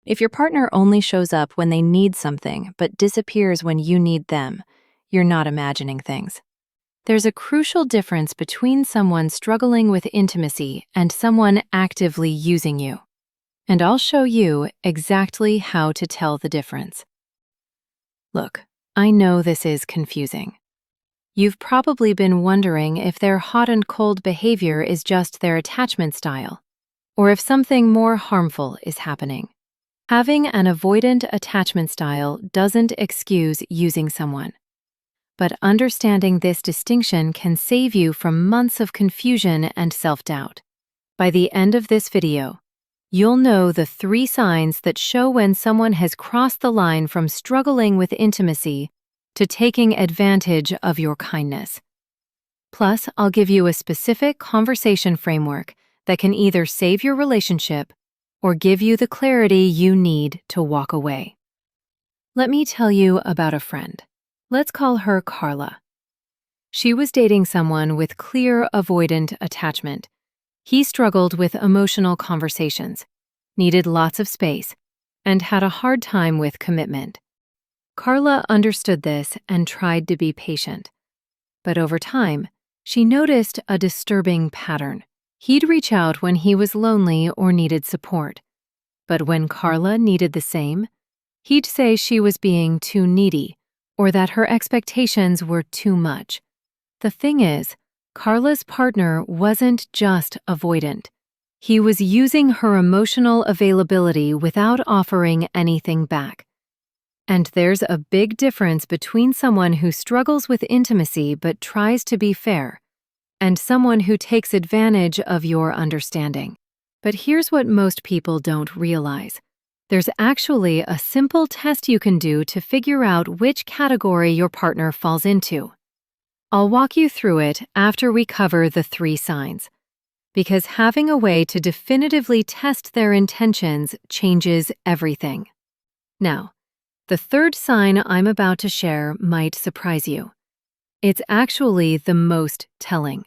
If your partner only shows up when they need something but disappears when you need them, you're not imagining things. There's a crucial difference between someone struggling with intimacy and someone actively using you. And I'll show you exactly how to tell the difference. Look, I know this is confusing. You've probably been wondering if their hot and cold behavior is just their attachment style, or if something more harmful is happening. Having an avoidant attachment style doesn't excuse using someone. But understanding this distinction can save you from months of confusion and self-doubt. By the end of this video, you'll know the 3 signs that show when someone has crossed the line from struggling with intimacy to taking advantage of your kindness. Plus, I'll give you a specific conversation framework that can either save your relationship or give you the clarity you need to walk away. Let me tell you about a friend. Let's call her Carla. She was dating someone with clear avoidant attachment. He struggled with emotional conversations, needed lots of space, and had a hard time with commitment. Carla understood this and tried to be patient. But over time, she noticed a disturbing pattern. He'd reach out when he was lonely or needed support. But when Carla needed the same, he'd say she was being too needy or that her expectations were too much. The thing is, Carla's partner wasn't just avoidant. He was using her emotional availability without offering anything back. And there's a big difference between someone who struggles with intimacy but tries to be fair and someone who takes advantage of your understanding. But here's what most people don't realize. There's actually a simple test you can do to figure out which category your partner falls into. I'll walk you through it after we cover the 3 signs, because having a way to definitively test their intentions changes everything. Now, the 3rd sign I'm about to share might surprise you. It's actually the most telling,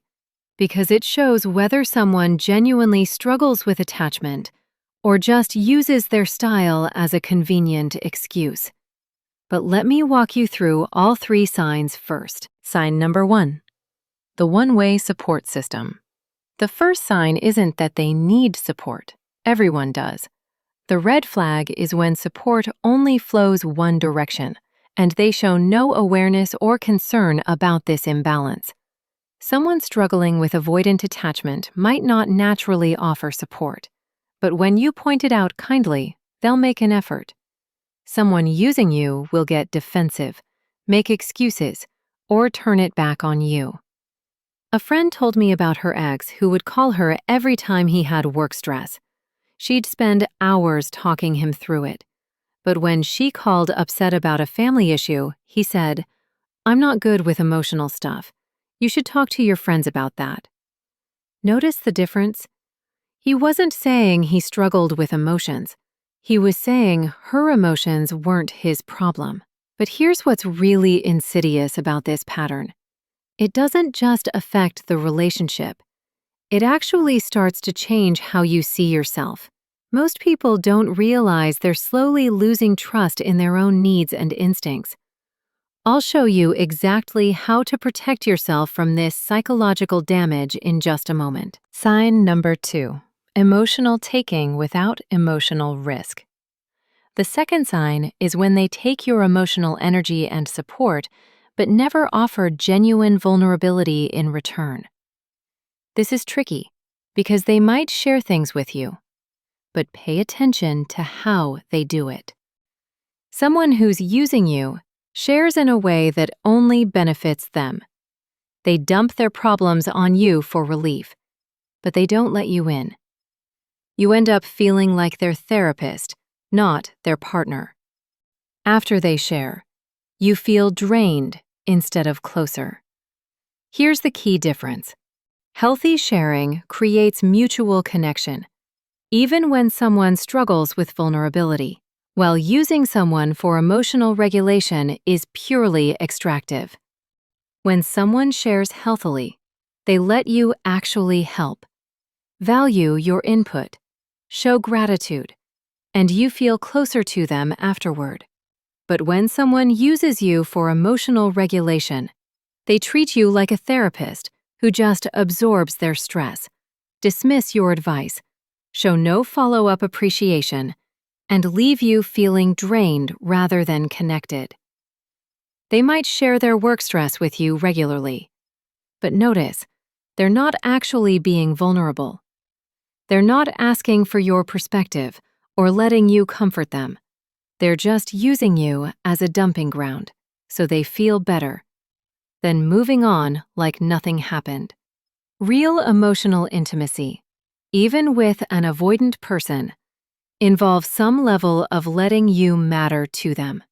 because it shows whether someone genuinely struggles with attachment or just uses their style as a convenient excuse. But let me walk you through all 3 signs first. Sign number 1, the one-way support system. The first sign isn't that they need support. Everyone does. The red flag is when support only flows one direction, and they show no awareness or concern about this imbalance. Someone struggling with avoidant attachment might not naturally offer support, but when you point it out kindly, they'll make an effort. Someone using you will get defensive, make excuses, or turn it back on you. A friend told me about her ex who would call her every time he had work stress. She'd spend hours talking him through it. But when she called upset about a family issue, he said, "I'm not good with emotional stuff. You should talk to your friends about that." Notice the difference? He wasn't saying he struggled with emotions. He was saying her emotions weren't his problem. But here's what's really insidious about this pattern. It doesn't just affect the relationship. It actually starts to change how you see yourself. Most people don't realize they're slowly losing trust in their own needs and instincts. I'll show you exactly how to protect yourself from this psychological damage in just a moment. Sign number 2, emotional taking without emotional risk. The second sign is when they take your emotional energy and support, but never offer genuine vulnerability in return. This is tricky because they might share things with you, but pay attention to how they do it. Someone who's using you shares in a way that only benefits them. They dump their problems on you for relief, but they don't let you in. You end up feeling like their therapist, not their partner. After they share, you feel drained instead of closer. Here's the key difference. Healthy sharing creates mutual connection, even when someone struggles with vulnerability, while using someone for emotional regulation is purely extractive. When someone shares healthily, they let you actually help, value your input, show gratitude, and you feel closer to them afterward. But when someone uses you for emotional regulation, they treat you like a therapist who just absorbs their stress, dismiss your advice, show no follow-up appreciation, and leave you feeling drained rather than connected. They might share their work stress with you regularly, but notice, they're not actually being vulnerable. They're not asking for your perspective or letting you comfort them. They're just using you as a dumping ground, so they feel better, then moving on like nothing happened. Real emotional intimacy, even with an avoidant person, involves some level of letting you matter to them.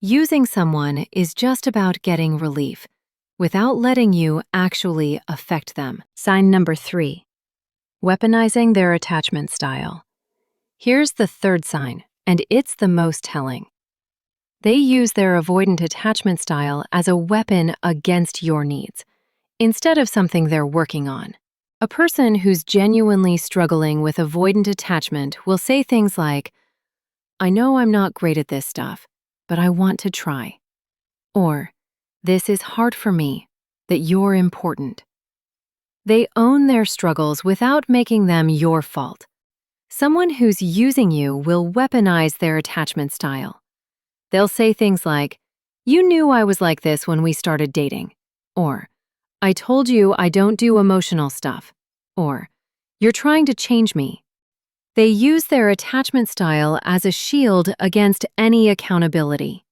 Using someone is just about getting relief, without letting you actually affect them. Sign number 3. Weaponizing their attachment style. Here's the third sign, and it's the most telling. They use their avoidant attachment style as a weapon against your needs, instead of something they're working on. A person who's genuinely struggling with avoidant attachment will say things like, "I know I'm not great at this stuff, but I want to try." Or, "This is hard for me, that you're important." They own their struggles without making them your fault. Someone who's using you will weaponize their attachment style. They'll say things like, "You knew I was like this when we started dating," or, "I told you I don't do emotional stuff," or, "You're trying to change me." They use their attachment style as a shield against any accountability.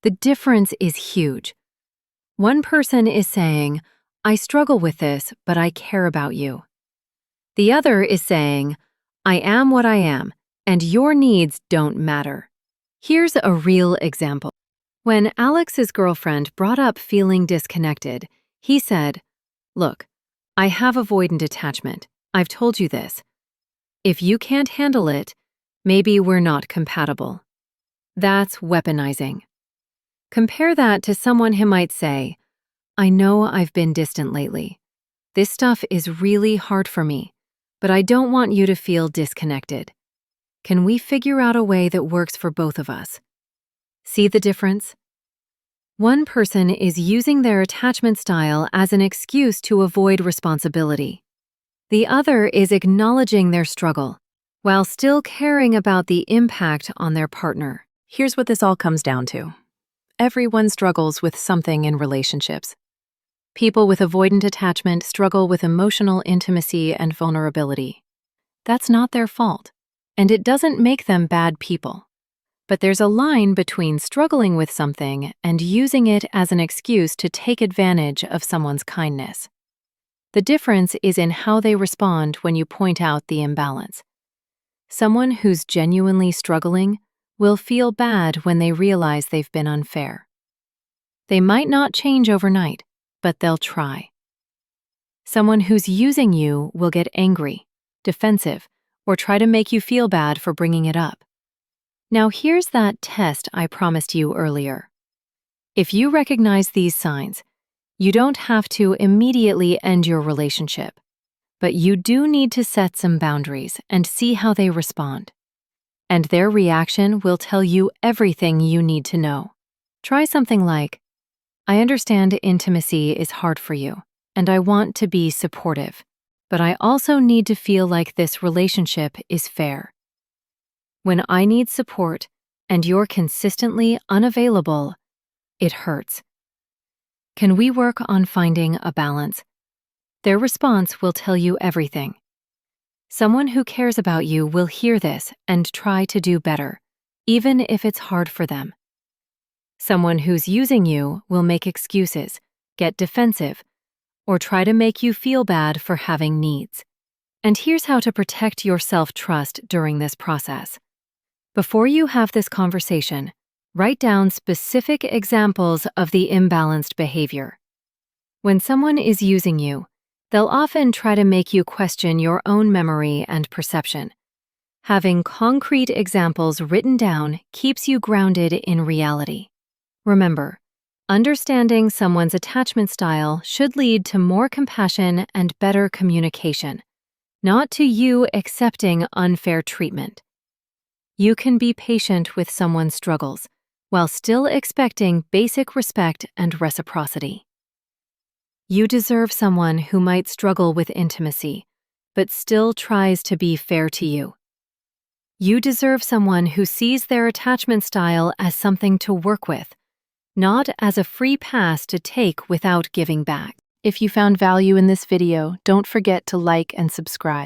The difference is huge. One person is saying, "I struggle with this, but I care about you." The other is saying, "I am what I am, and your needs don't matter." Here's a real example. When Alex's girlfriend brought up feeling disconnected, he said, "Look, I have avoidant attachment. I've told you this. If you can't handle it, maybe we're not compatible." That's weaponizing. Compare that to someone who might say, "I know I've been distant lately. This stuff is really hard for me, but I don't want you to feel disconnected. Can we figure out a way that works for both of us?" See the difference? One person is using their attachment style as an excuse to avoid responsibility. The other is acknowledging their struggle while still caring about the impact on their partner. Here's what this all comes down to. Everyone struggles with something in relationships. People with avoidant attachment struggle with emotional intimacy and vulnerability. That's not their fault, and it doesn't make them bad people. But there's a line between struggling with something and using it as an excuse to take advantage of someone's kindness. The difference is in how they respond when you point out the imbalance. Someone who's genuinely struggling will feel bad when they realize they've been unfair. They might not change overnight, but they'll try. Someone who's using you will get angry, defensive, or try to make you feel bad for bringing it up. Now here's that test I promised you earlier. If you recognize these signs, you don't have to immediately end your relationship, but you do need to set some boundaries and see how they respond. And their reaction will tell you everything you need to know. Try something like, "I understand intimacy is hard for you, and I want to be supportive, but I also need to feel like this relationship is fair. When I need support and you're consistently unavailable, it hurts. Can we work on finding a balance?" Their response will tell you everything. Someone who cares about you will hear this and try to do better, even if it's hard for them. Someone who's using you will make excuses, get defensive, or try to make you feel bad for having needs. And here's how to protect your self-trust during this process. Before you have this conversation, write down specific examples of the imbalanced behavior. When someone is using you, they'll often try to make you question your own memory and perception. Having concrete examples written down keeps you grounded in reality. Remember, understanding someone's attachment style should lead to more compassion and better communication, not to you accepting unfair treatment. You can be patient with someone's struggles while still expecting basic respect and reciprocity. You deserve someone who might struggle with intimacy, but still tries to be fair to you. You deserve someone who sees their attachment style as something to work with, not as a free pass to take without giving back. If you found value in this video, don't forget to like and subscribe.